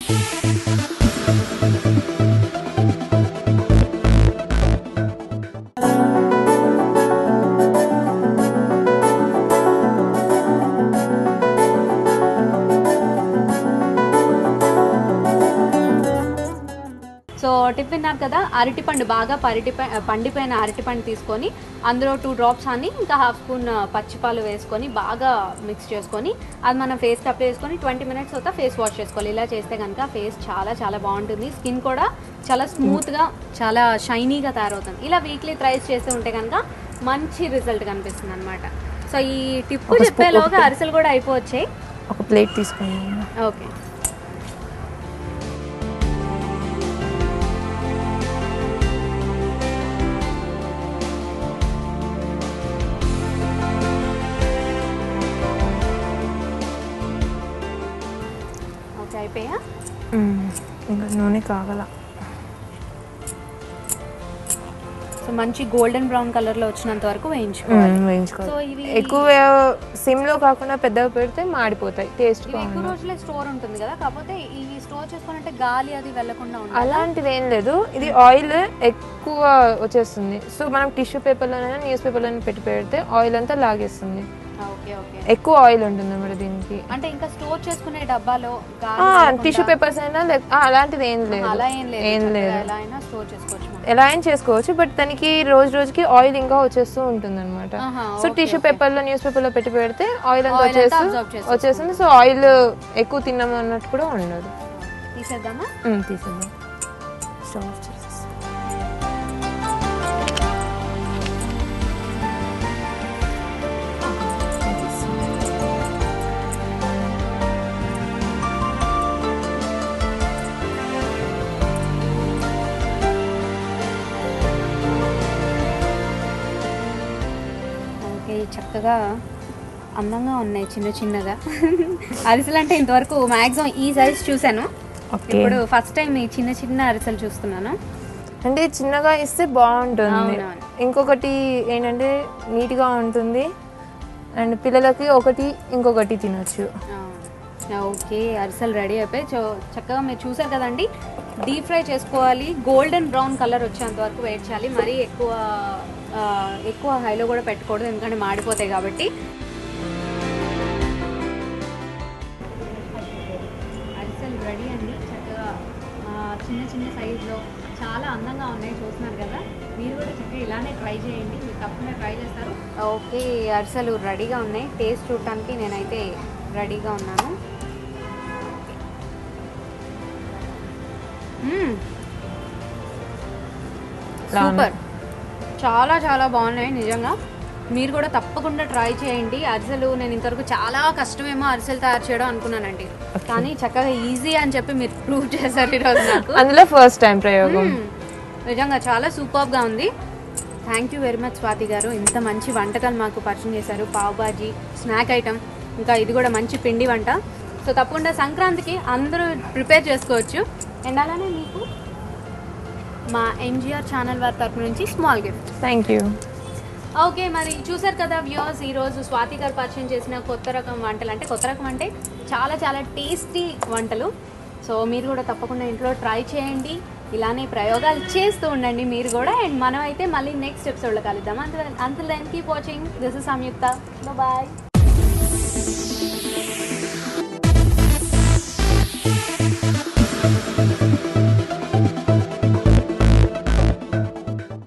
So tip విన్నారు కదా, అరటిపండు బాగా పండిపోయిన అరటిపండు తీసుకొని అందులో 2 డ్రాప్స్ అని ఇంకా హాఫ్ స్పూన్ పచ్చిపాలు వేసుకొని బాగా మిక్స్ చేసుకొని అది మనం ఫేస్కి అప్లై చేసుకొని 20 మినిట్స్ తర్వాత ఫేస్ వాష్ చేసుకోవాలి. ఇలా చేస్తే కనుక ఫేస్ చాలా చాలా బాగుంటుంది, స్కిన్ కూడా చాలా స్మూత్గా చాలా షైనీగా తయారవుతుంది. ఇలా వీక్లీ థ్రైస్ చేస్తూ ఉంటే కనుక మంచి రిజల్ట్ కనిపిస్తుంది అనమాట. సో ఈ టిప్ చెప్పేలోగా అరిసెలు కూడా అయిపోవచ్చాయి. ఒక ప్లేట్ తీసుకుని. ఓకే, అయిపోయా. ఇంకా నూనె కాగల. సో మంచి గోల్డెన్ బ్రౌన్ కలర్ లో వచ్చినంత వరకు వేయించుకోవాలి. సో ఇవి ఎక్కువ సిమ్ లో కాకుండా పెద్దగా పెడితే మాడిపోతాయి. టేస్ట్ ఎక్కువ రోజులే స్టోర్ ఉంటుంది కదా, కాకపోతే ఇవి స్టోర్ చేసుకున్నట్టే గాలి అది వెళ్లకుండా ఉంటుంది. అలాంటిది ఏం లేదు, ఇది ఆయిల్ ఎక్కువ వచ్చేస్తుంది. సో మనం టిష్యూ పేపర్లోనైనా న్యూస్ పేపర్లోనే పెట్టి పెడితే ఆయిల్ అంతా లాగేస్తుంది. ఎక్కువ ఆయిల్ ఉంటుంది అన్నమాట దీనికి. అంటే ఇంకా స్టోర్ చేసుకునే డబ్బాలో టిష్యూ పేపర్స్ అయినా అలాంటిది ఏం లేదు, ఏం లేదు. ఎలా అయినా చేసుకోవచ్చు, బట్ దానికి రోజు రోజుకి ఆయిల్ ఇంకా వచ్చేస్తూ ఉంటుంది అనమాట. సో టిష్యూ పేపర్లో న్యూస్ పేపర్లో పెట్టి పెడితే ఆయిల్ అంతా వచ్చేస్తుంది. సో ఆయిల్ ఎక్కువ తిన్నాము అన్నట్టు కూడా ఉండదు. తీసేద్దామా? తీసేద్దాం. స్టవ్ చక్కగా అందంగా ఉన్నాయి చిన్న చిన్నగా. అరిసెలు అంటే ఇంతవరకు మ్యాక్సిమం ఈ సైజ్ చూసాను, ఇప్పుడు ఫస్ట్ టైం ఈ చిన్న చిన్న అరిసెలు చూస్తున్నాను. అంటే చిన్నగా ఇస్తే బాగుంటుంది. ఇంకొకటి ఏంటంటే నీట్గా ఉంటుంది అండ్ పిల్లలకి ఒకటి ఇంకొకటి తినొచ్చు. ఓకే, అరిసెలు రెడీ అయిపోయి చక్కగా మీరు చూసారు కదండి. డీప్ ఫ్రై చేసుకోవాలి, గోల్డెన్ బ్రౌన్ కలర్ వచ్చేంత వరకు వెయిట్ చేయాలి. మరీ ఎక్కువ హైలో కూడా పెట్టకూడదు, ఎందుకంటే మాడిపోతాయి కాబట్టి. అరిసెలు రెడీ అండి, చక్కగా చిన్న చిన్న సైజులో చాలా అందంగా ఉన్నాయి, చూస్తున్నారు కదా. మీరు కూడా చక్కగా ఇలానే ట్రై చేయండి, మీరు తప్పకుండా ట్రై చేస్తారు. ఓకే, అరిసెలు రెడీగా ఉన్నాయి. టేస్ట్ చూడటానికి నేనైతే రెడీగా ఉన్నాను. సూపర్, చాలా చాలా బాగున్నాయి నిజంగా. మీరు కూడా తప్పకుండా ట్రై చేయండి. అరిసెలు నేను ఇంతవరకు చాలా కష్టమేమో అరిసెలు తయారు చేయడం అనుకున్నానండి, కానీ చక్కగా ఈజీ అని చెప్పి మీరు ప్రూవ్ చేశారు ఈరోజు నాకు. అందులో ఫస్ట్ టైం ప్రయోగం. నిజంగా చాలా సూపర్గా ఉంది. Thank you very much Swathi గారు, ఇంత మంచి వంటకాలు మాకు పరిచయం చేశారు. పావ్ బాజీ స్నాక్ ఐటమ్, ఇంకా ఇది కూడా మంచి పిండి వంట. సో తప్పకుండా సంక్రాంతికి అందరూ ప్రిపేర్ చేసుకోవచ్చు. అండ్ అలానే మీకు మా ఎంజీఆర్ ఛానల్ వారి తరపు నుంచి small gift. Thank you. Okay, మరి చూసారు కదా వ్యూవర్స్, ఈరోజు స్వాతి గారు పరిచయం చేసిన కొత్త రకం వంటలు, అంటే కొత్త రకం అంటే చాలా చాలా టేస్టీ వంటలు. సో మీరు కూడా తప్పకుండా ఇంట్లో ట్రై చేయండి, ఇలానే ప్రయోగాలు చేస్తూ ఉండండి మీరు కూడా. అండ్ మనం అయితే మళ్ళీ నెక్స్ట్ ఎపిసోడ్లో కలుద్దాం. Until then keep watching. This is Samyuktha. Bye.